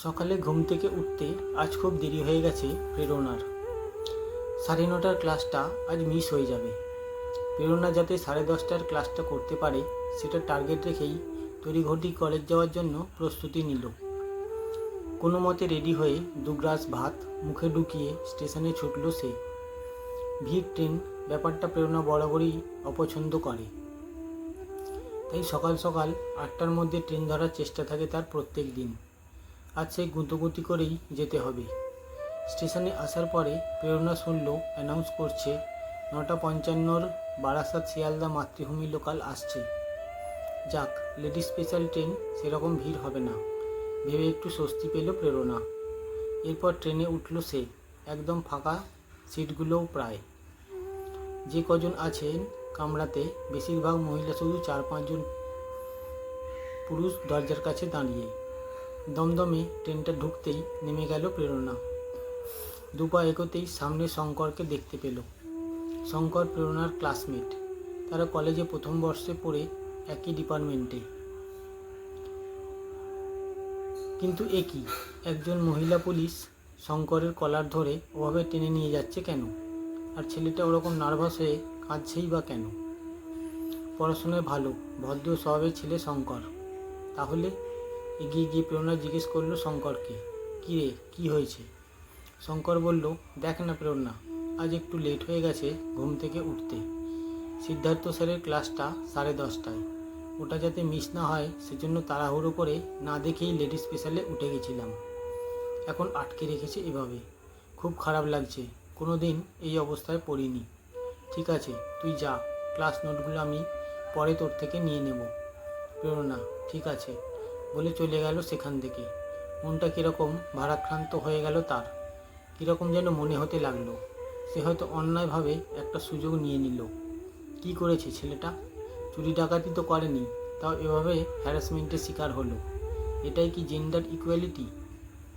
সকালে ঘুম থেকে উঠতে আজ খুব দেরি হয়ে গেছে প্রেরণার। 9:30টার ক্লাসটা আজ মিস হয়ে যাবে। প্রেরণা যাতে 10:30টার ক্লাসটা করতে পারে সেটা টার্গেট রেখেই তড়িঘড়ি কলেজ যাওয়ার জন্য প্রস্তুতি নিল। কোনো মতে রেডি হয়ে 2 গ্লাস ভাত মুখে ঢুকিয়ে স্টেশনে ছুটল সে। ভিড় ট্রেন ব্যাপারটা প্রেরণা বরাবরই অপছন্দ করে, তাই সকাল সকাল 8টার মধ্যে ট্রেন ধরার চেষ্টা থাকে তার প্রত্যেক দিন। আজ সেই গুঁতোগুঁতি করেই যেতে হবে। স্টেশনে আসার পরে প্রেরণা শুনল অ্যানাউন্স করছে 9:55 বারাসাত শিয়ালদা মাতৃভূমি লোকাল আসছে। যাক, লেডিস স্পেশাল ট্রেন, সেরকম ভিড় হবে না ভেবে একটু স্বস্তি পেল প্রেরণা। এরপর ট্রেনে উঠল সে। একদম ফাঁকা, সিটগুলোও প্রায়। যে কজন আছেন কামরাতে বেশিরভাগ মহিলা, শুধু 4-5 জন পুরুষ দরজার কাছে দাঁড়িয়ে। দমদমে ট্রেনটা ঢুকতেই নেমে গেল প্রেরণা। দুপা এগোতেই সামনে শঙ্করকে দেখতে পেল। শঙ্কর প্রেরণার ক্লাসমেট, তারা কলেজে প্রথম বর্ষে পড়ে একই ডিপার্টমেন্টে। কিন্তু এ কি, একজন মহিলা পুলিশ শঙ্করের কলার ধরে ওভাবে টেনে নিয়ে যাচ্ছে কেন? আর ছেলেটা ওরকম নার্ভাস হয়ে কাঁদছেই বা কেন? পড়াশোনায় ভালো, ভদ্র স্বভাবের ছেলে শঙ্কর। তাহলে এগিয়ে গিয়ে প্রেরণা জিজ্ঞেস করলো শঙ্করকে, কী রে, কী হয়েছে? শঙ্কর বলল, দেখ না প্রেরণা, আজ একটু লেট হয়ে গেছে ঘুম থেকে উঠতে। সিদ্ধার্থ স্যারের ক্লাসটা 10:30টায়, ওটা যাতে মিস না হয় সেজন্য তাড়াহুড়ো করে না দেখেই লেডি স্পেশালে উঠে গেছিলাম। এখন আটকে রেখেছে এভাবে, খুব খারাপ লাগছে। কোনো দিন এই অবস্থায় পড়িনি। ঠিক আছে, তুই যা, ক্লাস নোটগুলো আমি পরে তোর থেকে নিয়ে নেব। প্রেরণা, ঠিক আছে বলে চলে গেল সেখান থেকে। মনটা কীরকম ভারাক্রান্ত হয়ে গেল তার। কীরকম যেন মনে হতে লাগলো সে হয়তো অন্যায়ভাবে একটা সুযোগ নিয়ে নিল। কি করেছে ছেলেটা? চুরি ডাকাতি তো করেনি, তাও এভাবে হ্যারাসমেন্টের শিকার হলো। এটাই কি জেন্ডার ইকুয়ালিটি?